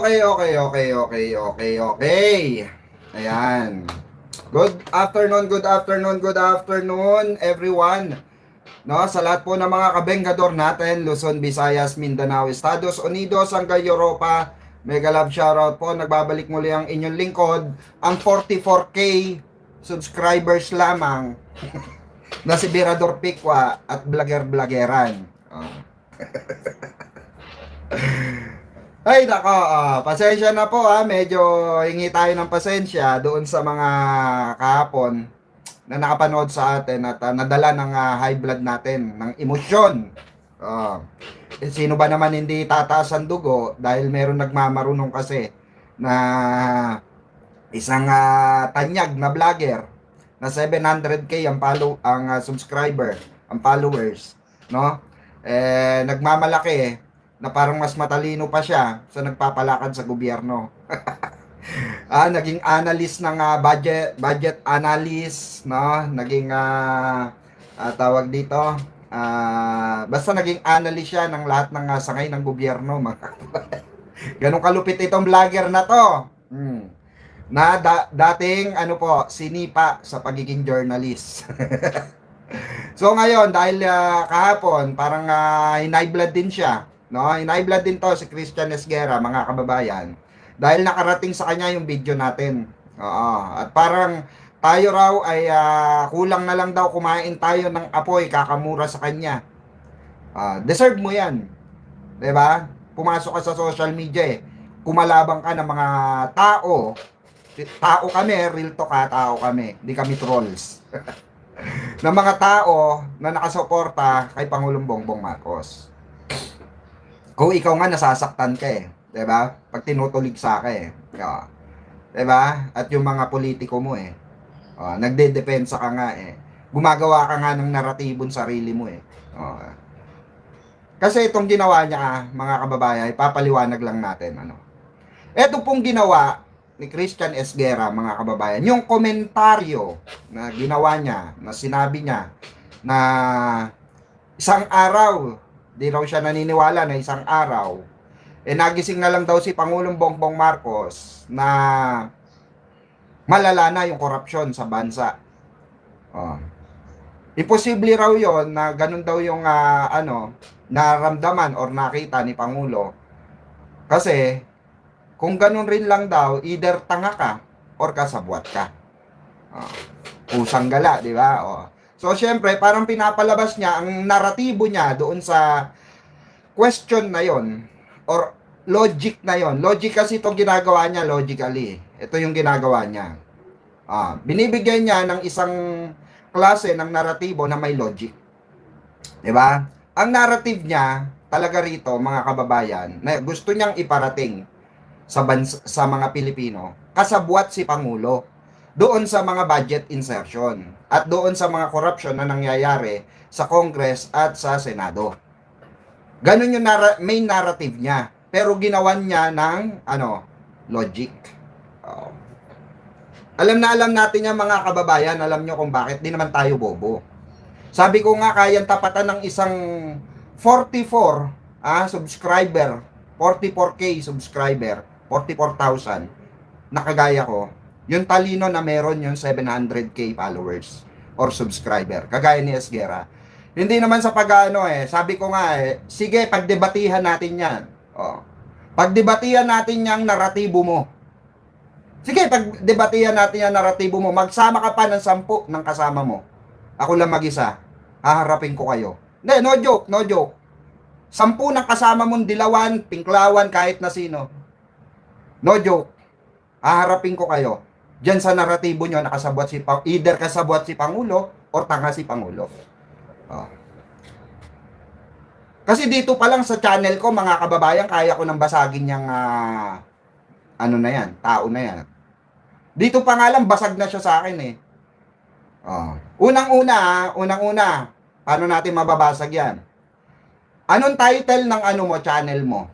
Okay. Ayan. Good afternoon, everyone. No, sa lahat po ng mga kabengador natin, Luzon, Visayas, Mindanao, Estados Unidos, hanggang Europa, mega love shoutout po. Nagbabalik muli ang inyong lingkod, ang 44K subscribers lamang na si Birador Pikwa at Vlogger-Vloggeran. Oh. Ay, nako, pasensya na po medyo hingi tayo ng pasensya doon sa mga kahapon na nakapanood sa atin at nadala ng high blood natin, ng emosyon. Sino ba naman hindi tataas ang dugo dahil meron nagmamarunong kasi na isang tanyag na vlogger na 700k ang subscriber, ang followers, no? Nagmamalaki na parang mas matalino pa siya sa nagpapalakad sa gobyerno. Naging analyst ng budget analyst, no? Naging tawag dito, basta naging analyst siya ng lahat ng sangay ng gobyerno. Ganun kalupit itong vlogger na to. Na dating sinipa sa pagiging journalist. So ngayon dahil kahapon parang high blood din siya, no? High blood din to si Christian Esguerra, mga kababayan. Dahil nakarating sa kanya yung video natin. At parang tayo raw ay kulang na lang daw kumain tayo ng apoy kakamura sa kanya. Deserve mo 'yan. 'Di ba? Pumasok ka sa social media kumalabang ka ng mga tao. Tao kami, real talk tao kami. Hindi kami trolls. Ng mga tao na nakasuporta kay Pangulong Bongbong Marcos. Kung ikaw nga nasasaktan ka 'di ba? Pag tinutulig sa ka 'di ba? At yung mga politiko mo nagdedepensa ka nga Gumagawa ka nga ng naratibong sarili mo Kasi itong ginawa niya mga kababayan, ipapaliwanag lang natin Ito pong ginawa ni Christian Esguerra, mga kababayan, yung komentaryo na ginawa niya, na sinabi niya na isang araw, di raw siya naniniwala na isang araw, nagising na lang daw si Pangulong Bongbong Marcos na malala na yung korupsyon sa bansa. Imposible raw yon na ganun daw yung naramdaman or nakita ni Pangulo. Kasi kung ganun rin lang daw, either tanga ka or kasabwat ka. Pusang gala, di ba? So, syempre, parang pinapalabas niya ang naratibo niya doon sa question na yon or logic na yon. Logic kasi itong ginagawa niya, logically. Ito yung ginagawa niya. Binibigyan niya ng isang klase ng naratibo na may logic. Di ba? Ang narrative niya, talaga rito, mga kababayan, na gusto niyang iparating sa mga Pilipino, kasabwat si Pangulo doon sa mga budget insertion at doon sa mga corruption na nangyayari sa Congress at sa Senado. Ganun yung main narrative niya, pero ginawan niya ng logic. Alam natin yan, mga kababayan, alam nyo kung bakit, di naman tayo bobo. Sabi ko nga, kayang tapatan ng isang 44 subscriber, 44k subscriber, 44,000 na kagaya ko, yung talino na meron yung 700k followers or subscriber, kagaya ni Esguerra. Hindi naman sa sabi ko nga sige, pagdebatihan natin yan. Pagdebatihan natin yung naratibo mo. Sige, pagdebatihan natin yung naratibo mo. Magsama ka pa ng 10 ng kasama mo. Ako lang mag-isa. Haharapin ko kayo. Hindi, no joke. 10 ng kasama mong dilawan, pinklawan, kahit na sino. No joke. Haharapin ko kayo. Diyan sa naratibo nyo, either kasabwat si Pangulo or tanga si Pangulo. Kasi dito pa lang sa channel ko, mga kababayan, kaya ko nang basagin yung tao na yan. Dito pa nga lang, basag na siya sa akin Unang-una, paano natin mababasag yan? Anong title ng channel mo?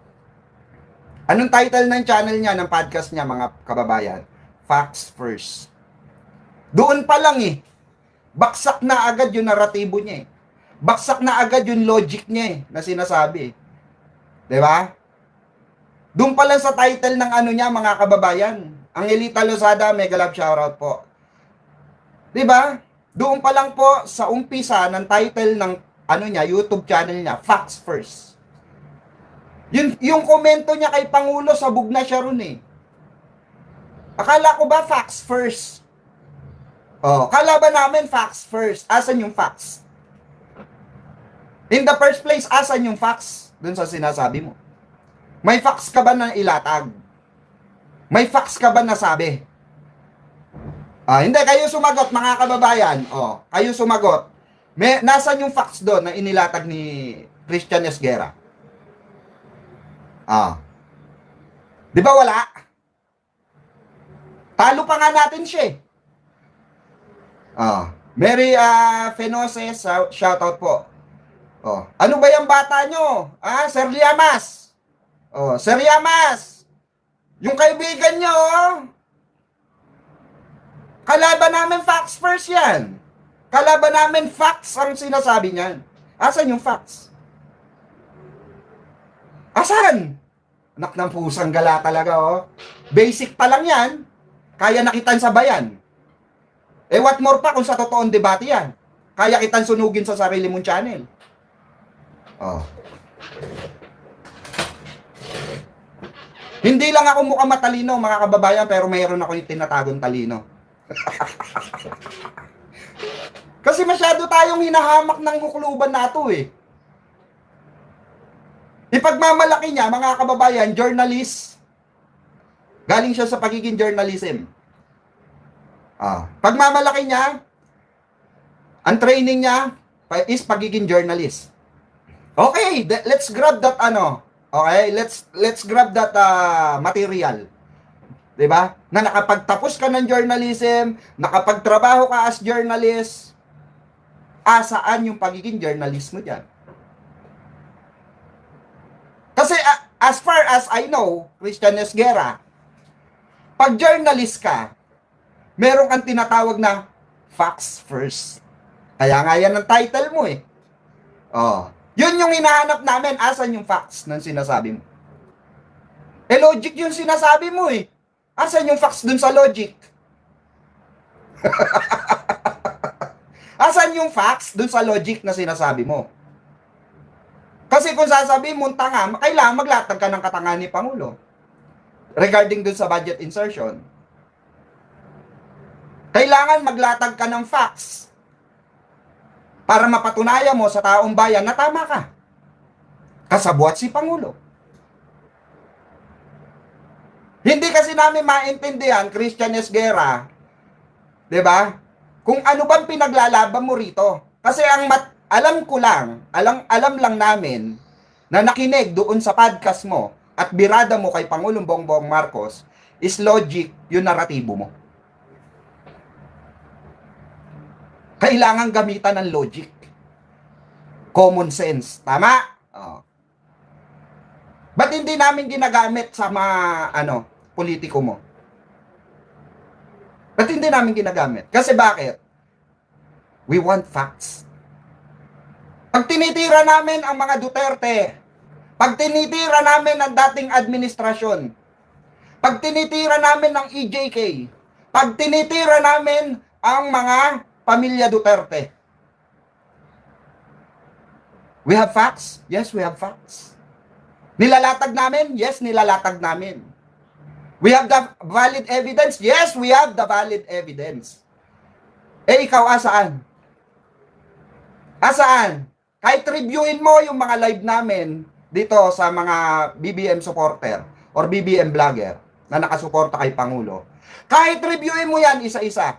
Anong title ng channel niya, ng podcast niya, mga kababayan? Facts First. Doon pa lang baksak na agad yung naratibo niya Baksak na agad yung logic niya na sinasabi. 'Di ba? Doon pala sa title ng ano niya, mga kababayan. Angelita Lozada, mega love shoutout po. 'Di ba? Doon pa lang po sa umpisa ng title ng ano niya, YouTube channel niya, Facts First. Yung komento niya kay Pangulo, sabog na siya ron eh. Akala ko ba facts first? Oh, kalaban namin facts first. Asan yung facts? In the first place, asan yung facts dun sa sinasabi mo? May facts ka ba na ilatag? May facts ka ba na sabi? Hindi, kayo sumagot, mga kababayan. Kayo sumagot. Nasaan yung facts doon na inilatag ni Christian Esguerra? Di ba wala? Talo pa nga natin siya eh. Mary Fenoses, shoutout po. Ano ba yung bata nyo? Sir Liamas. Sir Liamas. Yung kaibigan nyo, kalaban namin facts first yan. Kalaban namin facts ang sinasabi niyan. Asan yung facts? Asan? Anak ng pusang gala talaga, Basic pa lang yan. Kaya nakitan sa bayan. What more pa kung sa totoong debate yan? Kaya kitang sunugin sa sarili mong channel. Hindi lang ako mukhang matalino, mga kababayan, pero mayroon ako yung tinatagong talino. Kasi masyado tayong hinahamak ng kukluban nato eh. Ipagmamalaki niya, mga kababayan, journalist. Galing siya sa pagiging journalism. Pagmamalaki niya, ang training niya is pagiging journalist. Okay, let's grab that Okay, let's grab that material. 'Di ba? Na nakapagtapos ka ng journalism, nakapagtrabaho ka as journalist, saan yung pagiging journalist mo diyan? Kasi as far as I know, Christian Esguerra, pag journalist ka, meron kang tinatawag na facts first. Kaya nga yan ang title mo eh. Yun yung hinahanap namin. Asan yung facts ng sinasabi mo? Logic yung sinasabi mo eh. Asan yung facts dun sa logic? Asan yung facts dun sa logic na sinasabi mo? Kasi kung sasabihin mo tanga, kailangan maglatag ka ng katangahan ni Pangulo. Regarding dun sa budget insertion. Kailangan maglatag ka ng facts para mapatunayan mo sa taong bayan na tama ka. Kasabwat si Pangulo. Hindi kasi namin maintindihan, Christian Esguerra, 'di ba? Kung ano bang pinaglalaban mo rito. Kasi alam lang namin na nakinig doon sa podcast mo at birada mo kay Pangulong Bongbong Marcos is logic yung naratibo mo. Kailangan gamitan ng logic. Common sense. Tama? Ba't hindi namin ginagamit sa mga, politiko mo? Ba't hindi namin ginagamit? Kasi bakit? We want facts. Pag tinitira namin ang mga Duterte, pag tinitira namin ang dating administrasyon, pag tinitira namin ng EJK, pag tinitira namin ang mga pamilya Duterte. We have facts? Yes, we have facts. Nilalatag namin? Yes, nilalatag namin. We have the valid evidence? Yes, we have the valid evidence. Ikaw, asaan? Asaan? Kahit reviewin mo yung mga live namin dito sa mga BBM supporter or BBM vlogger na nakasuporta kay Pangulo. Kahit reviewin mo yan isa-isa.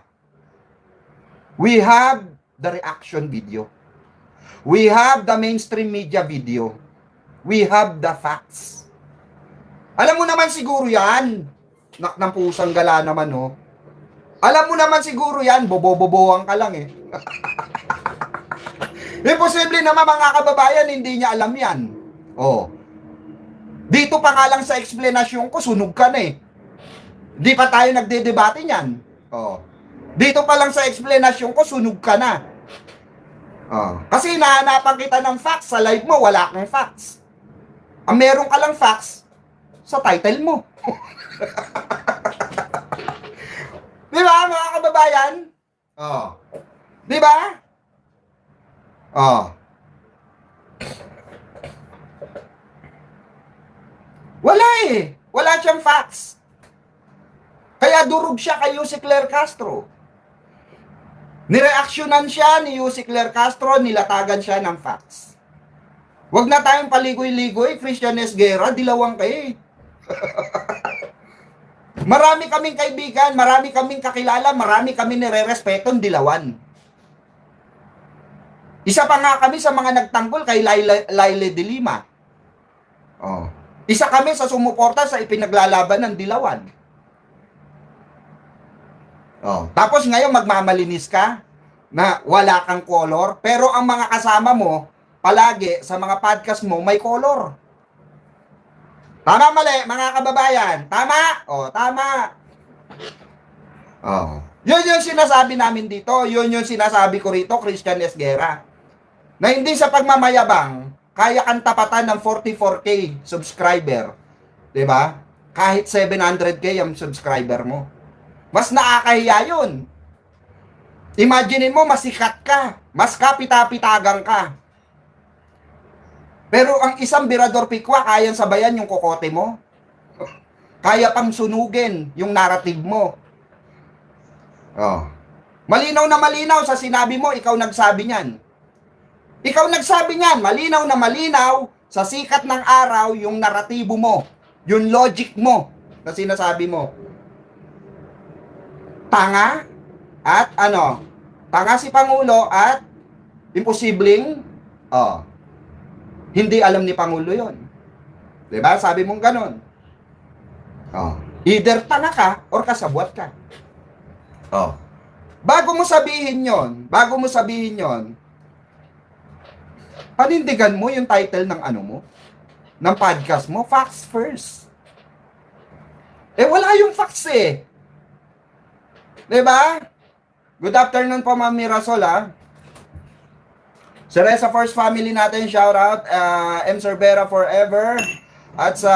We have the reaction video. We have the mainstream media video. We have the facts. Alam mo naman siguro yan. Ng pusang gala naman, Alam mo naman siguro yan. Bobo-bobohan ka lang, Imposible naman, mga kababayan, hindi niya alam yan. Dito pa nga lang sa explanation ko, sunog ka na Di pa tayo nagdedebate niyan. Dito pa lang sa explanation ko, sunog ka na. Kasi nahanapan kita ng facts. Sa live mo, wala kang facts. Ang meron ka lang facts, sa title mo. Di ba, mga kababayan? Oh. Di ba? Oh. Wala eh. Wala siyang facts. Kaya durog siya kay Yusek Claire Castro. Nireaksyonan siya ni Yusek Claire Castro, nilatagan siya ng facts. Huwag na tayong paligoy-ligoy, Christian Esguerra, dilawang kayo. Marami kaming kaibigan, marami kaming kakilala, marami kami nire-respeto, dilawan. Isa pa nga kami sa mga nagtanggol kay Laile de Lima. Oh. Isa kami sa sumuporta sa ipinaglalaban ng dilawan. Oh. Tapos ngayon magmamalinis ka na wala kang color, pero ang mga kasama mo, palagi sa mga podcast mo, may color. Tama mali, mga kababayan? Tama? Oh, tama. Oh. Yun yung sinasabi namin dito. Yun yung sinasabi ko rito, Christian Esguerra. Na hindi sa pagmamayabang, kaya kang tapatan ng 44K subscriber. Diba? Kahit 700K ang subscriber mo. Mas nakakahiya yun. Imagine mo, masikat ka. Mas kapita-pitagang ka. Pero ang isang Birador Pikwa, kayang sabayan yung kokote mo. Kaya pang sunugin yung narrative mo. Oh. Malinaw na malinaw sa sinabi mo, ikaw nagsabi niyan. Ikaw nagsabi niyan, malinaw na malinaw sa sikat ng araw yung naratibo mo, yung logic mo na sinasabi mo. Tanga at ano? Tanga si Pangulo at imposibleng hindi alam ni Pangulo yon. Diba? Sabi mong ganon. Either tanga ka or kasabwat ka. Bago mo sabihin yon, panindigan mo yung title ng ano mo, ng podcast mo, facts first. Wala yung facts eh. Diba? Good afternoon po, Ma'am Mirasol, ha? Sa Reza First Family natin, shout out. M. Cervera Forever. At sa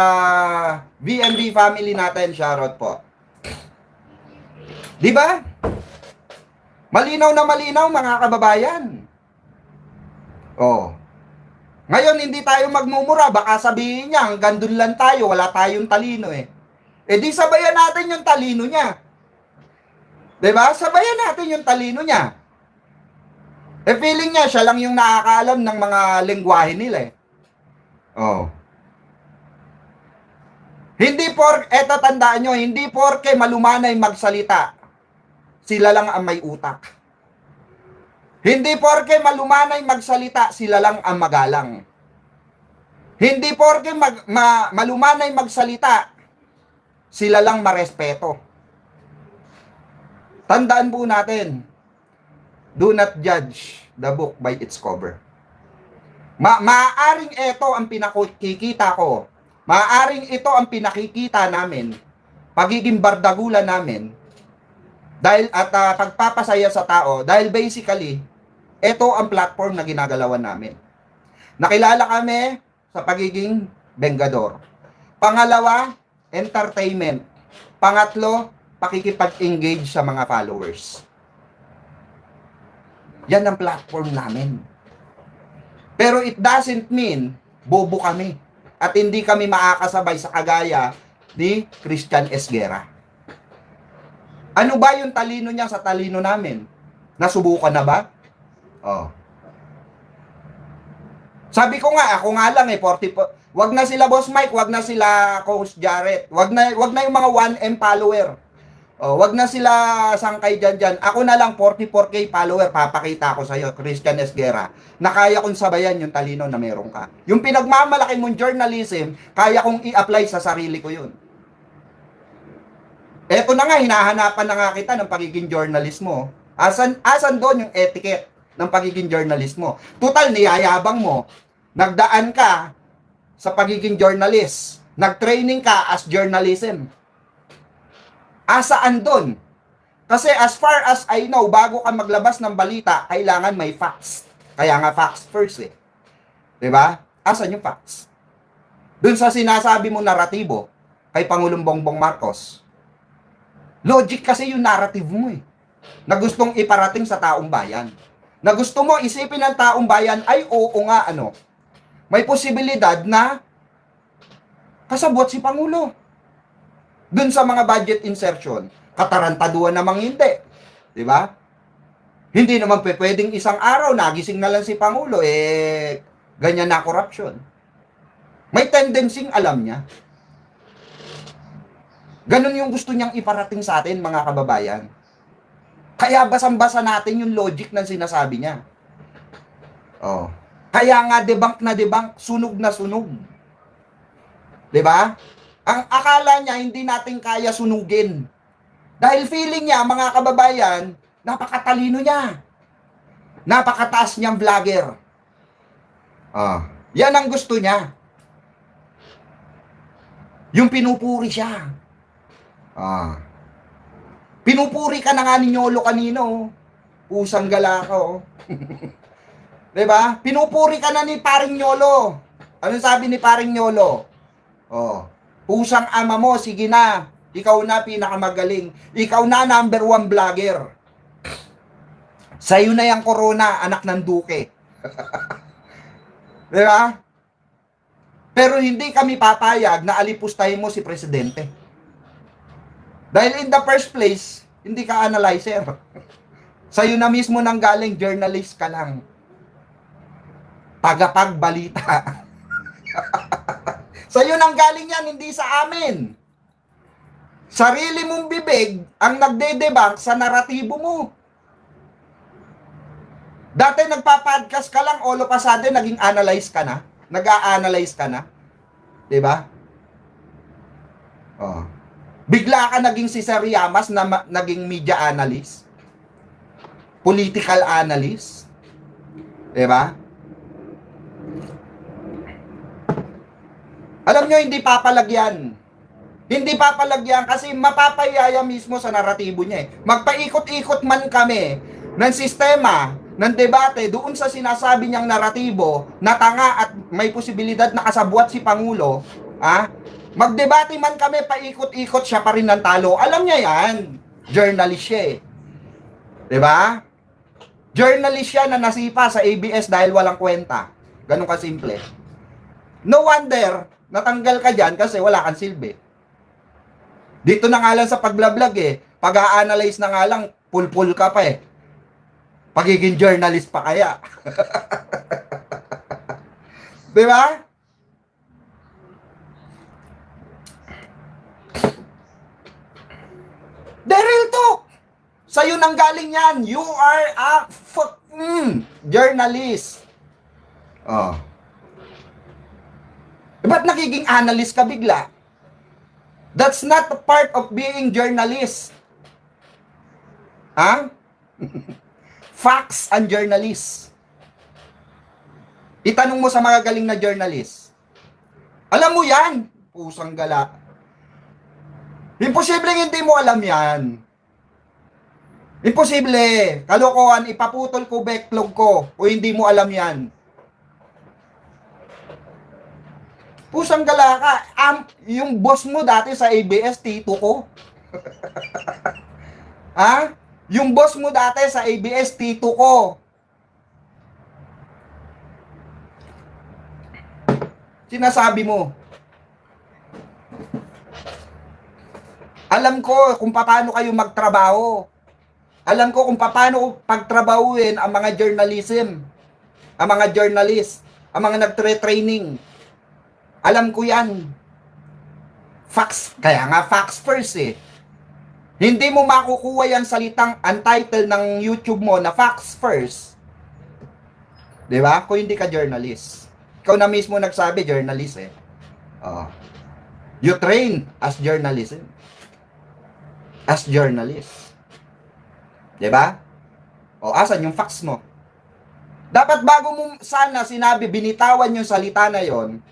VMB family natin, shout out po. Diba? Malinaw na malinaw, mga kababayan. Ngayon, hindi tayo magmumura. Baka sabihin niya, hanggang dun lang tayo, wala tayong talino eh. Di sabayan natin yung talino niya. Diba? Sabayan natin yung talino niya. Feeling niya, siya lang yung nakakaalam ng mga lengguwahe nila eh. Eto tandaan nyo, hindi porke malumanay magsalita, sila lang ang may utak. Hindi porke malumanay magsalita, sila lang ang magalang. Hindi porke malumanay magsalita, sila lang marespeto. Tandaan po natin, do not judge the book by its cover. Maaaring ito ang pinakikita ko. Maaaring ito ang pinakikita namin. Pagiging bardagulan namin. Dahil at pagpapasaya sa tao. Dahil basically, ito ang platform na ginagalawan namin. Nakilala kami sa pagiging bengador. Pangalawa, entertainment. Pangatlo, pakikipag-engage sa mga followers. Yan ang platform namin. Pero it doesn't mean bobo kami at hindi kami makakasabay sa kagaya ni Christian Esguerra. Ano ba yung talino niya sa talino namin? Nasubukan na ba? Sabi ko nga, ako nga lang 40. Wag na sila Boss Mike, wag na sila Coach Jarrett. Wag na yung mga 1M follower. Wag na sila sangkay dyan. Ako na lang 44K follower, papakita ko sa'yo, Christian Esguerra, na kaya kong sabayan yung talino na meron ka. Yung pinagmamalaki mong journalism, kaya kong i-apply sa sarili ko yun. Eto na nga, hinahanapan na nga kita ng pagiging journalist mo. Asan doon yung etiquette ng pagiging journalist mo? Total, niyayabang mo. Nagdaan ka sa pagiging journalist. Nag-training ka as journalism. Asaan doon? Kasi as far as I know, bago ka maglabas ng balita, kailangan may facts. Kaya nga facts first eh. Diba? Asan yung facts? Doon sa sinasabi mo naratibo, kay Pangulong Bongbong Marcos. Logic kasi yung narrative mo eh, na gustong iparating sa taong bayan. Na gusto mo isipin ng taong bayan ay oo nga may posibilidad na kasabot si Pangulo. Dun sa mga budget insertion, katarantaduan namang hindi. Di ba? Hindi naman pwedeng isang araw nagising na lang si Pangulo, ganyan na corruption. May tendency alam niya. Ganun yung gusto niyang iparating sa atin, mga kababayan. Kaya basang-basa natin yung logic ng sinasabi niya. Kaya nga debunk na debunk, sunog na sunog. 'Di ba? Ang akala niya hindi natin kaya sunugin. Dahil feeling niya, mga kababayan, napakatalino niya. Napakataas niyang vlogger. Yan ang gusto niya. Yung pinupuri siya. Pinupuri ka na nga ni Nyolo kanino. Pusang gala ka, Diba? Pinupuri ka na ni Paring Nyolo. Ano sabi ni Paring Nyolo? Pusang ama mo, sige na. Ikaw na pinakamagaling. Ikaw na number 1 vlogger. Sa'yo na yung corona, anak ng duke. Diba? Pero hindi kami papayag na alipustahin mo si Presidente. Dahil in the first place, hindi ka analyzer. Sa'yo na mismo nang galing, journalist ka lang. Tagapagbalita. Sa'yo nang galing yan, hindi sa amin. Sarili mong bibig ang nagde-debunk sa naratibo mo. Dati nagpa-podcast ka lang, all of a sudden, naging analyze ka na. Nag-a-analyze ka na. Diba? Bigla ka naging si Sir Llamas na naging media analyst. Political analyst. Diba? Alam nyo, hindi papalagyan. Hindi papalagyan kasi mapapayaya mismo sa naratibo niya. Magpaikot-ikot man kami ng sistema, ng debate, doon sa sinasabi niyang naratibo, na tanga at may posibilidad na kasabwat si Pangulo, magdebate man kami, paikot-ikot, siya pa rin ng talo. Alam niya yan. Journalist siya Diba? Journalist siya na nasipa sa ABS dahil walang kwenta. Ganun kasimple. No wonder, natanggal ka dyan kasi wala kang silbi. Dito na nga lang sa pagblablag pag-a-analyze na nga lang, pulpul ka pa Pagiging journalist pa kaya. Diba? Daryl talk! Sa'yo nang galing yan. You are a journalist. Ba't nagiging analyst ka bigla? That's not a part of being journalist. Facts and journalist. Itanong mo sa mga galing na journalist. Alam mo yan. Pusang gala. Imposible hindi mo alam yan. Imposible. Kalokohan, ipaputol ko backlog ko o hindi mo alam yan. Pusang gala ka. Yung boss mo dati sa ABS, tito ko. Yung boss mo dati sa ABS, tito ko. Sinasabi mo. Alam ko kung paano kayo magtrabaho. Alam ko kung paano pagtrabahuin ang mga journalism, ang mga journalist, ang mga nagtre-training. Alam ko yan. Facts. Kaya nga facts first Hindi mo makukuha yan salitang untitled ng YouTube mo na facts first. Diba? Kung hindi ka journalist. Ikaw na mismo nagsabi, journalist You train as journalism. As journalist. Diba? Asan yung facts mo? Dapat bago mo sana sinabi, binitawan yung salita na yon.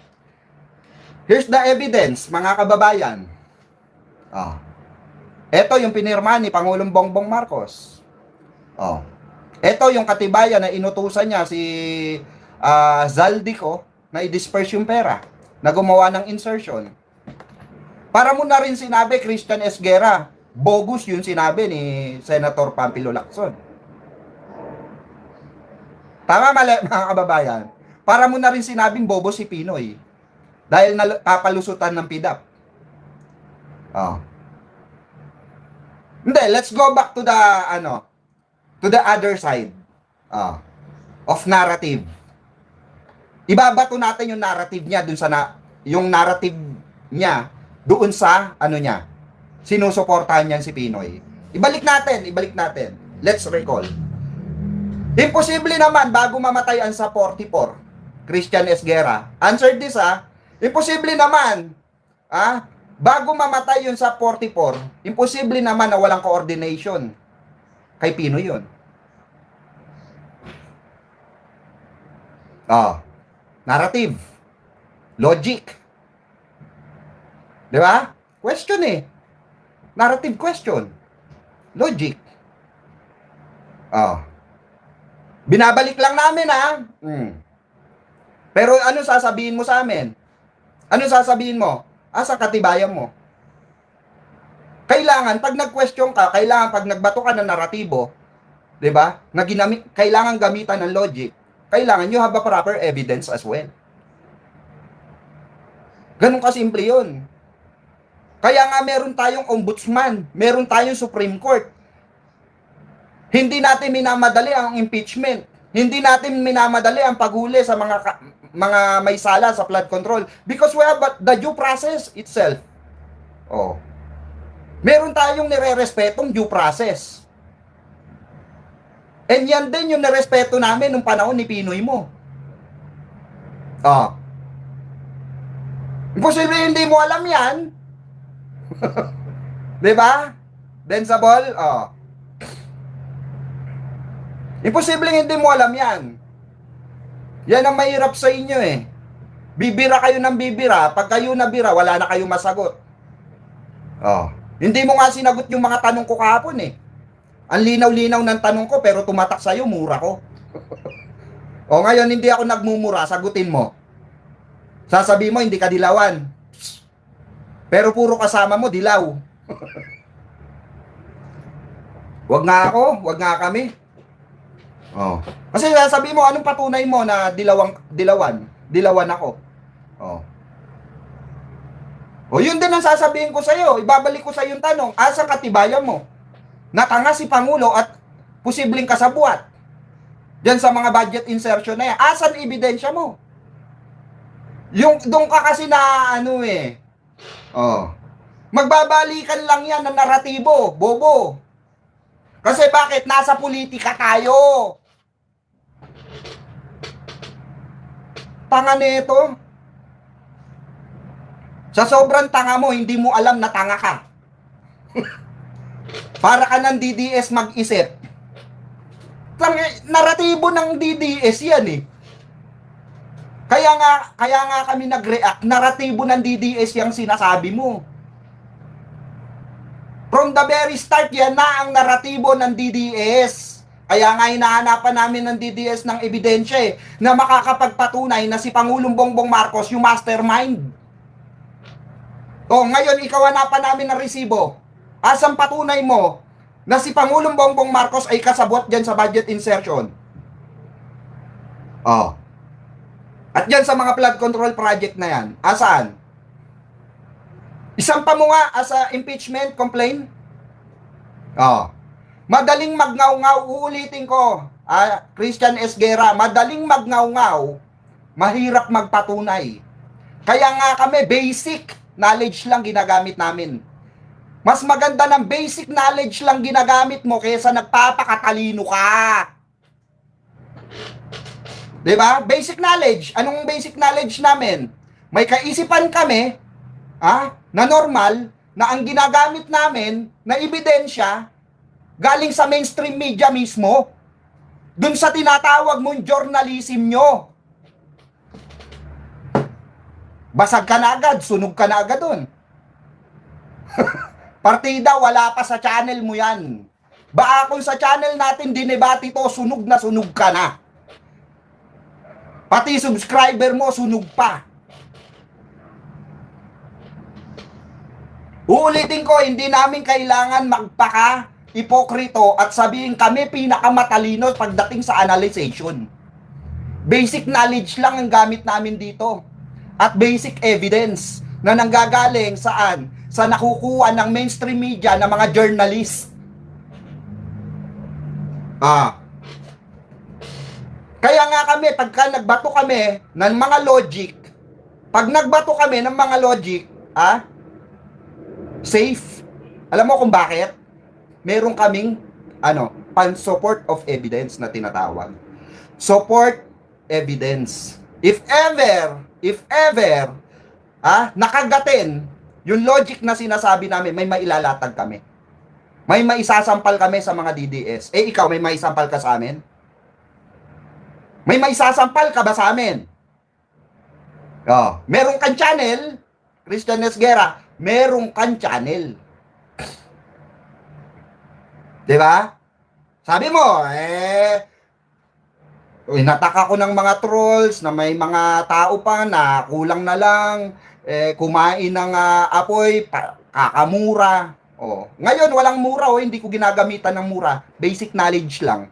Here's the evidence, mga kababayan. Ito yung pinirma ni Pangulong Bongbong Marcos. Ito yung katibayan na inutusan niya si Zaldico na i-disperse yung pera, na gumawa ng insertion. Para mo na rin sinabi, Christian Esguerra, bogus yung sinabi ni Senator Pampilo Lacson. Tama mali, mga kababayan. Para mo na rin sinabing bobo si Pinoy. Dahil napalusutan ng PDAP. Oh. Hindi, let's go back to the, to the other side. Of narrative. Ibabato natin yung narrative niya dun sa yung narrative niya doon sa niya. Sinusuportahan niyan si Pinoy. Ibalik natin. Let's recall. Imposible naman bago mamatay ang sa 44, Christian Esguerra. Answer this Imposible naman bago mamatay yun sa 44, imposible naman na walang coordination kay Pinoy yun. Narrative. Logic. Di ba? Question Narrative question. Logic. Binabalik lang namin Pero ano sasabihin mo sa amin? Ano sasabihin mo? Sa katibayan mo. Kailangan, pag nag-question ka, pag nagbato ka ng naratibo, di ba? Kailangan gamitan ng logic. Kailangan you have a proper evidence as well. Ganun kasimple yun. Kaya nga meron tayong ombudsman, meron tayong Supreme Court. Hindi natin minamadali ang impeachment. Hindi natin minamadali ang paghuli sa mga may sala sa flood control because we have the due process itself. Meron tayong nire-respetong due process. And yan din yung nirespeto namin nung panahon ni Pinoy mo. Imposible hindi mo alam yan. Diba? Densable? Imposible hindi mo alam yan. Yan ang mahirap sa inyo Bibira kayo ng bibira. Pag kayo nabira, wala na kayong masagot. Hindi mo nga sinagot yung mga tanong ko kahapon Ang linaw-linaw ng tanong ko, pero tumatak sa'yo, mura ko. Ngayon, hindi ako nagmumura, sagutin mo. Sasabihin mo, hindi ka dilawan. Pero puro kasama mo, dilaw. Wag nga ako, wag nga kami. Kasi sasabihin mo, anong patunay mo na dilawan ako. Yun din ang sasabihin ko sa'yo. Ibabalik ko sa'yo yung tanong, asa katibayan mo? Natanga si Pangulo at posibleng kasabwat diyan sa mga budget insertion na yan. Asan ebidensya mo? Yung doon ka kasi na magbabalikan lang yan ng naratibo, bobo. Kasi bakit? Nasa politika tayo. Tanga nito. Sa sobrang tanga mo, hindi mo alam na tanga ka. Para ka ng DDS mag-isip. Naratibo ng DDS yan Kaya nga kami nag-react. Naratibo ng DDS yung sinasabi mo. From the very start, yan na ang naratibo ng DDS. Kaya nga hinahanapan namin ng DDS ng ebidensya na makakapagpatunay na si Pangulong Bongbong Marcos yung mastermind. Ngayon ikaw hanapan namin ng resibo. Asang patunay mo na si Pangulong Bongbong Marcos ay kasabot dyan sa budget insertion? At dyan sa mga flood control project na yan, asaan? Isang pa mo nga as a impeachment complaint? Madaling magngaw-ngaw, uulitin ko, Christian Esguerra, madaling magngaw-ngaw, mahirap magpatunay. Kaya nga kami, basic knowledge lang ginagamit namin. Mas maganda ng basic knowledge lang ginagamit mo kaysa nagpapakatalino ka. Diba? Basic knowledge. Anong basic knowledge namin? May kaisipan kami, na normal, na ang ginagamit namin na ebidensya galing sa mainstream media mismo. Dun sa tinatawag mong journalism nyo. Basag ka na agad, sunog ka na agad dun. Partida, wala pa sa channel mo yan. Baka kung sa channel natin dinebate to, sunog na sunog ka na. Pati subscriber mo, sunog pa. Uulitin ko, hindi namin kailangan magpaka-ipokrito at sabihin kami pinakamatalino pagdating sa analyzation. Basic knowledge lang ang gamit namin dito. At basic evidence na nanggagaling saan? Sa nakukuha ng mainstream media ng mga journalist. Kaya nga kami, pagka nagbato kami ng mga logic, safe. Alam mo kung bakit? Meron kaming, pan-support of evidence na tinatawag. Support evidence. If ever, nakagatin, yung logic na sinasabi namin, may mailalatag kami. May maisasampal kami sa mga DDS. Ikaw, may maisampal ka sa amin? May maisasampal ka ba sa amin? Meron kang channel, Christian Esguerra, meron kang channel. Diba? Sabi mo, inataka ko ng mga trolls na may mga tao pa na kulang na lang, kumain ng apoy, kakamura. Ngayon, walang mura, hindi ko ginagamitan ng mura. Basic knowledge lang.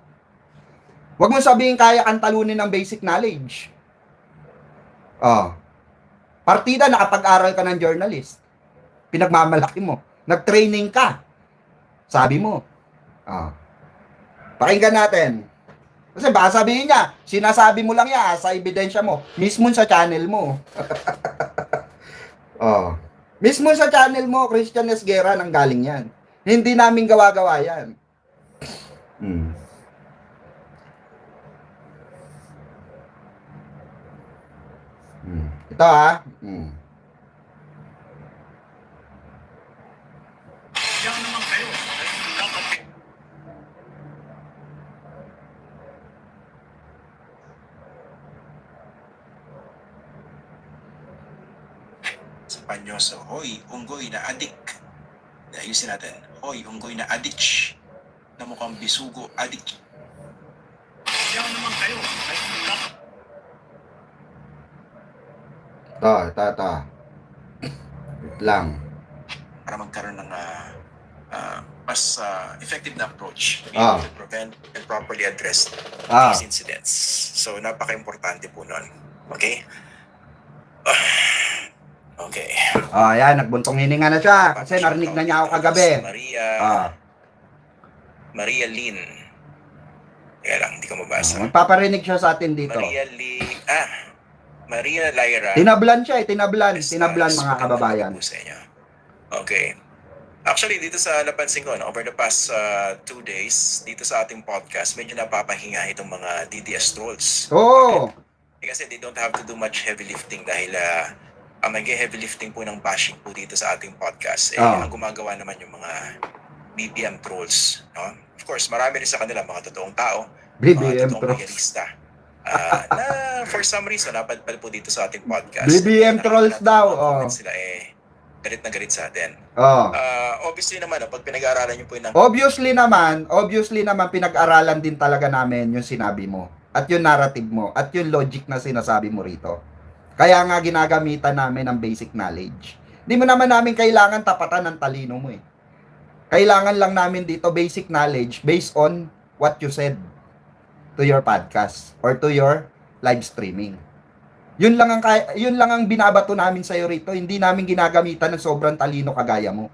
Huwag mo sabihin kaya kang talunin ng basic knowledge. Partida, nakapag-aral ka ng journalist. Pinagmamalaki mo. Nag-training ka. Sabi mo. Pakinggan natin. Kasi baka sabihin niya, sinasabi mo lang yan sa ebidensya mo. Mismo sa channel mo. Mismo sa channel mo, Christian Esguerra, nang galing yan. Hindi namin gawa-gawa yan. Ito Yan naman kayo. Dapat sa Panyoso, hoy, unggoy na adik. Ayusin natin. Hoy, unggoy na adich. Na mukhang bisugo, adik. Yan naman kayo. Ito. Wait lang. Para magkaroon ng mas effective na approach to prevent and properly address these incidents. So, napaka-importante po nun. Okay? Okay. Yan, nagbuntong hininga na siya kasi narinig na niya ako kagabi. Maria Lynn. Kaya lang, hindi ko mabasa. Magpaparinig siya sa atin dito. Maria Lyra. Tinablan siya, tinablan mga kababayan. Okay. Actually, dito sa napansin ko, over the past 2 days, dito sa ating podcast, medyo napapahinga itong mga DDS trolls. Kasi they don't have to do much heavy lifting dahil mag-heavy lifting po ng bashing po dito sa ating podcast. Ang gumagawa naman yung mga BBM trolls. No? Of course, marami rin sa kanila, mga totoong tao, BBM mga totoong realista. Na for some reason napadpal po dito sa ating podcast. BBM trolls daw. Sila galit na galit sa atin. Obviously naman, pag pinag-aaralan niyo po yung Obviously naman pinag-aralan din talaga namin yung sinabi mo at yung narrative mo at yung logic na sinasabi mo rito. Kaya nga ginagamitan namin ng basic knowledge. Hindi mo naman namin kailangan tapatan ng talino mo Kailangan lang namin dito basic knowledge based on what you said to your podcast or to your live streaming. Yun lang ang binabato namin sa iyo rito. Hindi namin ginagamitan ng sobrang talino kagaya mo.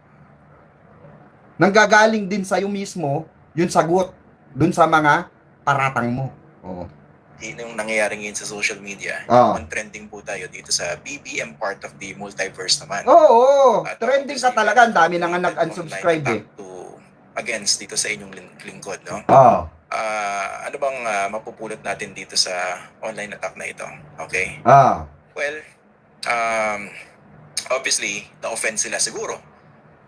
Nanggagaling din sa iyo mismo yung sagot dun sa mga paratang mo. Yung nangyayari ngayon sa social media. Yung trending po tayo dito sa BBM part of the multiverse naman. Trending ka talaga. Ang dami na nga nag-unsubscribe against dito sa inyong lingkod, no? Ano bang mapupulot natin dito sa online attack na ito? Okay? Well, obviously, na-offend sila siguro.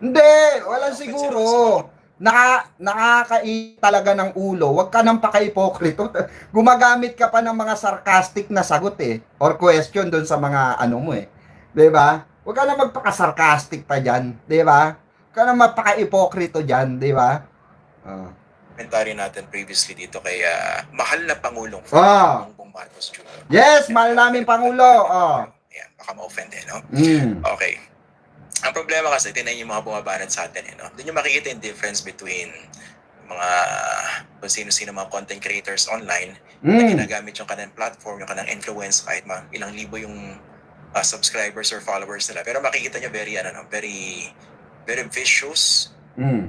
Hindi, walang siguro. Nakakai talaga ng ulo. Huwag ka nang paka-ipokrito. Gumagamit ka pa ng mga sarcastic na sagot or question doon sa mga mo 'Di ba? Huwag ka nang magpaka-sarcastic pa diyan, 'di ba? Huwag ka nang magpaka-ipokrito diyan, 'di ba? Komentaryo natin previously dito kay mahal na Pangulong Bongbong Marcos Jr. Yes, mahal namin Pangulo. Ayan, baka ma-offend no? Mm. Okay. Ang problema kasi, tinan yung mga bumabanat sa atin, no? Doon yung makikita yung difference between mga kung sino-sino mga content creators online na ginagamit yung kanilang platform, yung kanilang influence, kahit ilang libo yung subscribers or followers nila. Pero makikita nyo very vicious,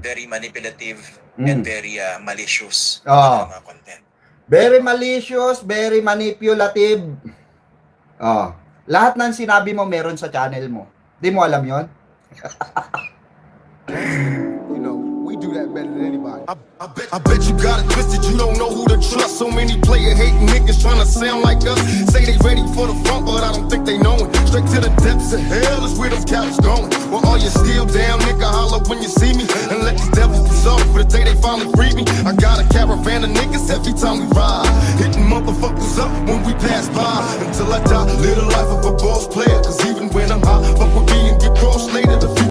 very manipulative, and very malicious mga content. Very malicious, very manipulative. Lahat ng sinabi mo meron sa channel mo. Di mo alam yon? You know, we do that better than anybody. I bet you got it twisted, you don't know who to trust. So many player hating niggas trying to sound like us. Say they ready for the front, but I don't think they know it. Straight to the depths of hell is where them cowards going. Well, all you still down, nigga, holler when you see me. And let these devils be sorry for the day they finally free me. I got a caravan of niggas every time we ride. Hitting motherfuckers up when we pass by. Until I die, live the life of a boss player. Cause even when I'm high, fuck with me and get crossed later. The